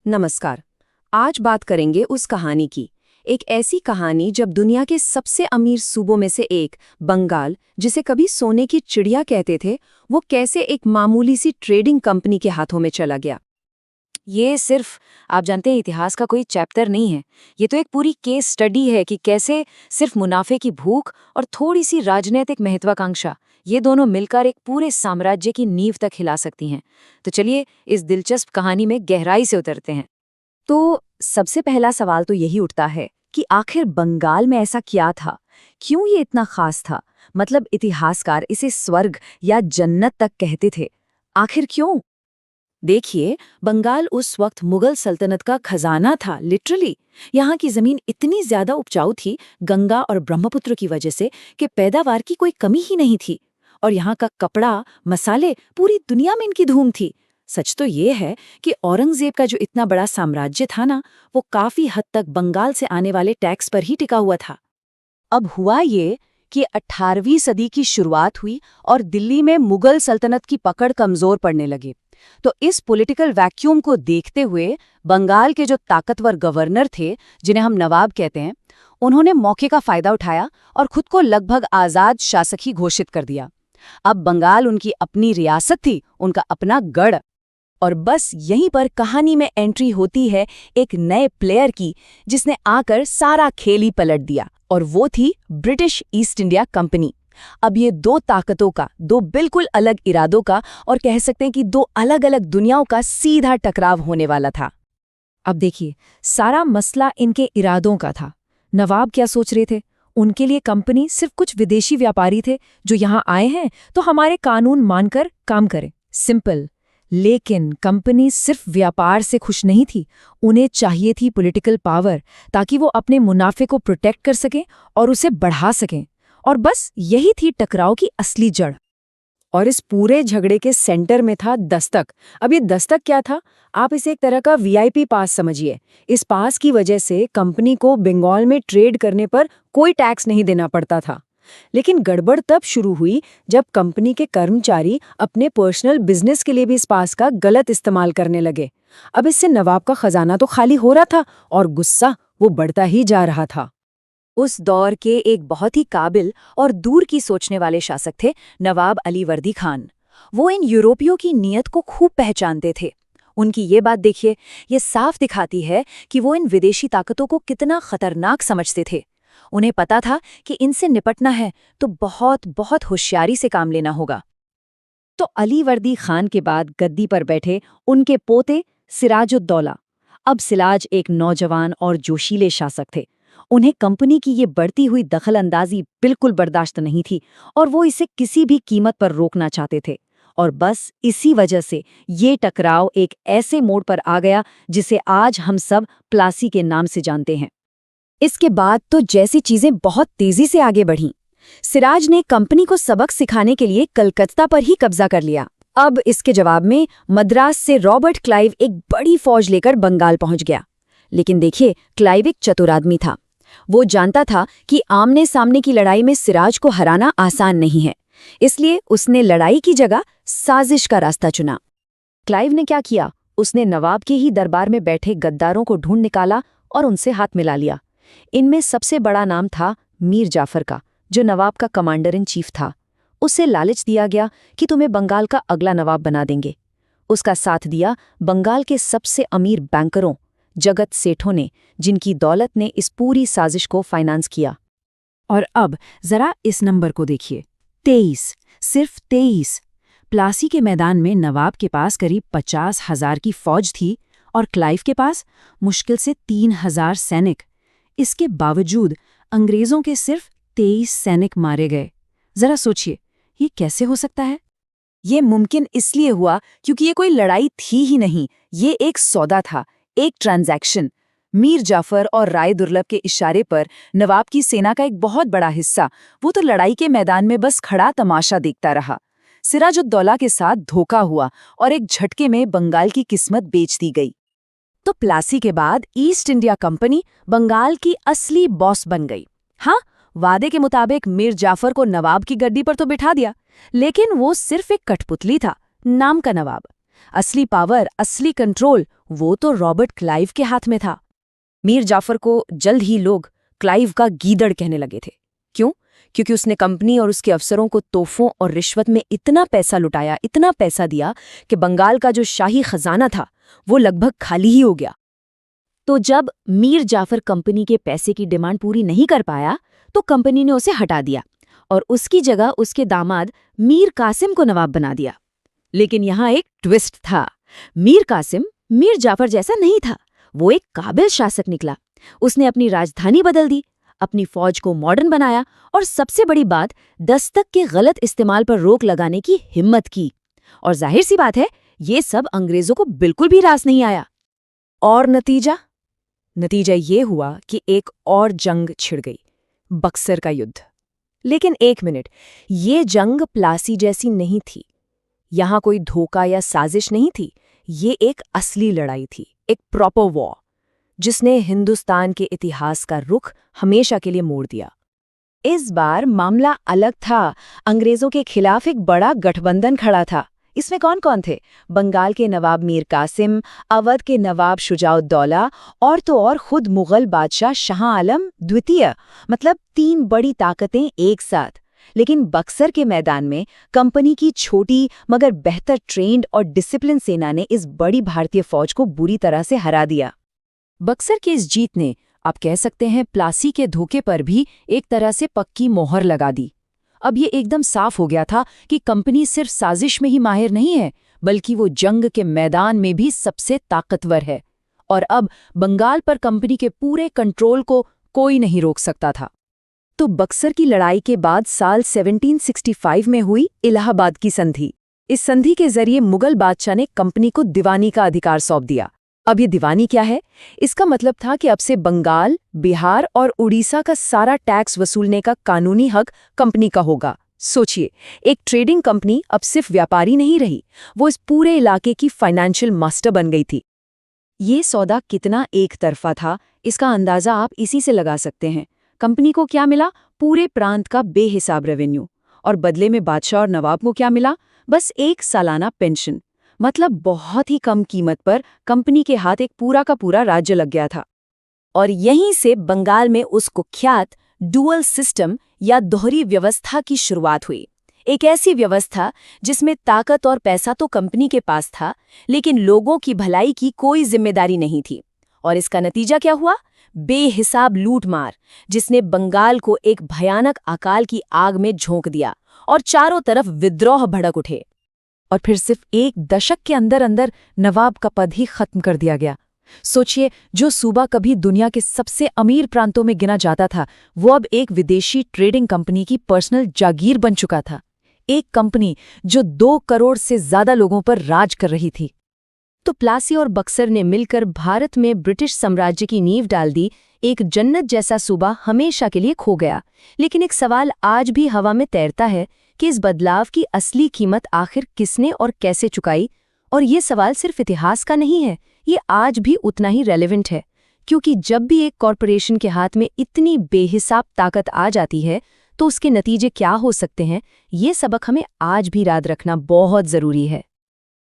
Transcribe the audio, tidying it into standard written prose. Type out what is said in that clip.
नमस्कार। आज बात करेंगे उस कहानी की। एक ऐसी कहानी जब दुनिया के सबसे अमीर सूबों में से एक, बंगाल, जिसे कभी सोने की चिड़िया कहते थे, वो कैसे एक मामूली सी ट्रेडिंग कंपनी के हाथों में चला गया। ये सिर्फ आप जानते हैं इतिहास का कोई चैप्टर नहीं है। ये तो एक पूरी केस स्टडी है कि कैसे सिर्फ मुनाफे की भूख और थोड़ी सी राजनीतिक महत्वाकांक्षा, ये दोनों मिलकर एक पूरे साम्राज्य की नींव तक हिला सकती हैं। तो चलिए इस दिलचस्प कहानी में गहराई से उतरते हैं। तो सबसे पहला सवाल तो यही उठता है कि आखिर बंगाल में ऐसा क्या था? क्यों ये इतना खास था? मतलब इतिहासकार इसे स्वर्ग या जन्नत तक कहते थे। आखिर क्यों? देखिए, बंगाल उस वक्त मुगल सल्तनत का खजाना था, लिटरली। यहाँ की जमीन इतनी ज्यादा उपजाऊ थी गंगा और ब्रह्मपुत्र की वजह से कि पैदावार की कोई कमी ही नहीं थी। और यहाँ का कपड़ा, मसाले, पूरी दुनिया में इनकी धूम थी। सच तो ये है कि औरंगजेब का जो इतना बड़ा साम्राज्य था ना, वो काफी हद तक बंगाल से आने वाले टैक्स पर ही टिका हुआ था। अब हुआ ये कि 18वीं सदी की शुरुआत हुई और दिल्ली में मुगल सल्तनत की पकड़ कमजोर पड़ने लगी। तो इस पॉलिटिकल वैक्यूम को देखते हुए बंगाल के जो ताकतवर गवर्नर थे, जिन्हें हम नवाब कहते हैं, उन्होंने मौके का फायदा उठाया और खुद को लगभग आजाद शासक ही घोषित कर दिया। अब बंगाल उनकी अपनी रियासत थी, उनका अपना गढ़। और बस यहीं पर कहानी में एंट्री होती है एक नए प्लेयर की, जिसने आकर सारा खेल ही पलट दिया, और वो थी ब्रिटिश ईस्ट इंडिया कंपनी। अब ये दो ताकतों का, दो बिल्कुल अलग इरादों का, और कह सकते हैं कि दो अलग अलग दुनियाओं का सीधा टकराव होने वाला था। अब देखिए, सारा मसला इनके इरादों का था। नवाब क्या सोच रहे थे? उनके लिए कंपनी सिर्फ कुछ विदेशी व्यापारी थे जो यहाँ आए हैं तो हमारे कानून मानकर काम करें, सिंपल। लेकिन कंपनी सिर्फ व्यापार से खुश नहीं थी, उन्हें चाहिए थी पॉलिटिकल पावर, ताकि वो अपने मुनाफे को प्रोटेक्ट कर सकें और उसे बढ़ा सकें। और बस यही थी टकराव की असली जड़। और इस पूरे झगड़े के सेंटर में था दस्तक। अब ये दस्तक क्या था? आप इसे एक तरह का वीआईपी पास समझिए। इस पास की वजह से कंपनी को बंगाल में ट्रेड करने पर कोई टैक्स नहीं देना पड़ता था। लेकिन गड़बड़ तब शुरू हुई जब कंपनी के कर्मचारी अपने पर्सनल बिजनेस के लिए भी इस पास का गलत इस्तेमाल करने लगे। अब इससे नवाब का खजाना तो खाली हो रहा था और गुस्सा वो बढ़ता ही जा रहा था। उस दौर के एक बहुत ही काबिल और दूर की सोचने वाले शासक थे नवाब अली वर्दी खान। वो इन यूरोपियों की नीयत को खूब पहचानते थे। उनकी ये बात देखिए, ये साफ दिखाती है कि वो इन विदेशी ताकतों को कितना खतरनाक समझते थे। उन्हें पता था कि इनसे निपटना है तो बहुत बहुत होशियारी से काम लेना होगा। तो अली वर्दी खान के बाद गद्दी पर बैठे उनके पोते सिराजुद्दौला। अब सिराज एक नौजवान और जोशीले शासक थे। उन्हें कंपनी की ये बढ़ती हुई दखलंदाजी बिल्कुल बर्दाश्त नहीं थी और वो इसे किसी भी कीमत पर रोकना चाहते थे। और बस इसी वजह से ये टकराव एक ऐसे मोड़ पर आ गया जिसे आज हम सब प्लासी के नाम से जानते हैं। इसके बाद तो जैसी चीजें बहुत तेजी से आगे बढ़ीं। सिराज ने कंपनी को सबक सिखाने के लिए कलकत्ता पर ही कब्जा कर लिया। अब इसके जवाब में मद्रास से रॉबर्ट क्लाइव एक बड़ी फौज लेकर बंगाल पहुंच गया। लेकिन देखिए, क्लाइव एक चतुर आदमी था। वो जानता था कि आमने सामने की लड़ाई में सिराज को हराना आसान नहीं है, इसलिए उसने लड़ाई की जगह साजिश का रास्ता चुना। क्लाइव ने क्या किया? उसने नवाब के ही दरबार में बैठे गद्दारों को ढूंढ निकाला और उनसे हाथ मिला लिया। इनमें सबसे बड़ा नाम था मीर जाफर का, जो नवाब का कमांडर इन चीफ था। उसे लालच दिया गया कि तुम्हें बंगाल का अगला नवाब बना देंगे। उसका साथ दिया बंगाल के सबसे अमीर बैंकरों, जगत सेठों ने, जिनकी दौलत ने इस पूरी साजिश को फाइनेंस किया। और अब जरा इस नंबर को देखिए, 23, सिर्फ 23। प्लासी के मैदान में नवाब के पास करीब 50,000 की फौज थी और क्लाइव के पास मुश्किल से 3,000 सैनिक। इसके बावजूद अंग्रेजों के सिर्फ 23 सैनिक मारे गए। जरा सोचिए, ये कैसे हो सकता है? ये मुमकिन इसलिए हुआ क्योंकि ये कोई लड़ाई थी ही नहीं, ये एक सौदा था, एक ट्रांजैक्शन। मीर जाफर और राय दुर्लभ के इशारे पर नवाब की सेना का एक बहुत बड़ा हिस्सा, वो तो लड़ाई के मैदान में बस खड़ा तमाशा देखता रहा। सिराजुद्दौला के साथ धोखा हुआ और एक झटके में बंगाल की किस्मत बेच दी गई। तो प्लासी के बाद ईस्ट इंडिया कंपनी बंगाल की असली बॉस बन गई। हाँ, वादे के मुताबिक मीर जाफर को नवाब की गद्दी पर तो बिठा दिया, लेकिन वो सिर्फ एक कठपुतली था, नाम का नवाब। असली पावर, असली कंट्रोल वो तो रॉबर्ट क्लाइव के हाथ में था। मीर जाफर को जल्द ही लोग क्लाइव का गीदड़ कहने लगे थे। क्यों? क्योंकि उसने कंपनी और उसके अफसरों को तोहफों और रिश्वत में इतना पैसा लुटाया, इतना पैसा दिया कि बंगाल का जो शाही खजाना था वो लगभग खाली ही हो गया। तो जब मीर जाफर कंपनी के पैसे की डिमांड पूरी नहीं कर पाया तो कंपनी ने उसे हटा दिया और उसकी जगह उसके दामाद मीर कासिम को नवाब बना दिया। लेकिन यहाँ एक ट्विस्ट था। मीर कासिम मीर जाफर जैसा नहीं था। वो एक काबिल शासक निकला। उसने अपनी राजधानी बदल दी, अपनी फौज को मॉडर्न बनाया और सबसे बड़ी बात, दस्तक के गलत इस्तेमाल पर रोक लगाने की हिम्मत की। और जाहिर सी बात है, ये सब अंग्रेजों को बिल्कुल भी रास नहीं आया। और नतीजा ये हुआ कि एक और जंग छिड़ गई, बक्सर का युद्ध। लेकिन एक मिनट, ये जंग प्लासी जैसी नहीं थी। यहाँ कोई धोखा या साजिश नहीं थी। ये एक असली लड़ाई थी, एक प्रॉपर वॉर, जिसने हिंदुस्तान के इतिहास का रुख हमेशा के लिए मोड़ दिया। इस बार मामला अलग था। अंग्रेजों के खिलाफ एक बड़ा गठबंधन खड़ा था। इसमें कौन कौन थे? बंगाल के नवाब मीर कासिम, अवध के नवाब शुजाउद्दौला और तो और खुद मुगल बादशाह शाह आलम द्वितीय। मतलब 3 बड़ी ताकतें एक साथ। लेकिन बक्सर के मैदान में कंपनी की छोटी मगर बेहतर ट्रेंड और डिसिप्लिन सेना ने इस बड़ी भारतीय फौज को बुरी तरह से हरा दिया। बक्सर की इस जीत ने, आप कह सकते हैं, प्लासी के धोखे पर भी एक तरह से पक्की मोहर लगा दी। अब ये एकदम साफ हो गया था कि कंपनी सिर्फ साजिश में ही माहिर नहीं है, बल्कि वो जंग के मैदान में भी सबसे ताकतवर है। और अब बंगाल पर कंपनी के पूरे कंट्रोल को कोई नहीं रोक सकता था। तो बक्सर की लड़ाई के बाद साल 1765 में हुई इलाहाबाद की संधि। इस संधि के जरिए मुगल बादशाह ने कंपनी को दीवानी का अधिकार सौंप दिया। अब ये दीवानी क्या है? इसका मतलब था कि अब से बंगाल, बिहार और उड़ीसा का सारा टैक्स वसूलने का कानूनी हक कंपनी का होगा। सोचिए, एक ट्रेडिंग कंपनी अब सिर्फ व्यापारी नहीं रही, वो इस पूरे इलाके की फाइनेंशियल मास्टर बन गई थी। ये सौदा कितना एक तरफा था, इसका अंदाजा आप इसी से लगा सकते हैं। कंपनी को क्या मिला? पूरे प्रांत का बेहिसाब रेवेन्यू। और बदले में बादशाह और नवाब को क्या मिला? बस एक सालाना पेंशन। मतलब बहुत ही कम कीमत पर कंपनी के हाथ एक पूरा का पूरा राज्य लग गया था। और यहीं से बंगाल में उस कुख्यात डुअल सिस्टम या दोहरी व्यवस्था की शुरुआत हुई। एक ऐसी व्यवस्था जिसमें ताकत और पैसा तो कंपनी के पास था, लेकिन लोगों की भलाई की कोई जिम्मेदारी नहीं थी। और इसका नतीजा क्या हुआ? बेहिसाब लूटमार, जिसने बंगाल को एक भयानक अकाल की आग में झोंक दिया और चारों तरफ विद्रोह भड़क उठे। और फिर सिर्फ एक दशक के अंदर अंदर नवाब का पद ही खत्म कर दिया गया। सोचिए, जो सूबा कभी दुनिया के सबसे अमीर प्रांतों में गिना जाता था, वो अब एक विदेशी ट्रेडिंग कंपनी की पर्सनल जागीर बन चुका था। एक कंपनी जो 2 करोड़ से ज्यादा लोगों पर राज कर रही थी। तो प्लासी और बक्सर ने मिलकर भारत में ब्रिटिश साम्राज्य की नींव डाल दी। एक जन्नत जैसा सूबा हमेशा के लिए खो गया। लेकिन एक सवाल आज भी हवा में तैरता है कि इस बदलाव की असली कीमत आखिर किसने और कैसे चुकाई? और ये सवाल सिर्फ इतिहास का नहीं है, ये आज भी उतना ही रेलेवेंट है। क्योंकि जब भी एक कॉरपोरेशन के हाथ में इतनी बेहिसाब ताकत आ जाती है, तो उसके नतीजे क्या हो सकते हैं, ये सबक हमें आज भी याद रखना बहुत जरूरी है।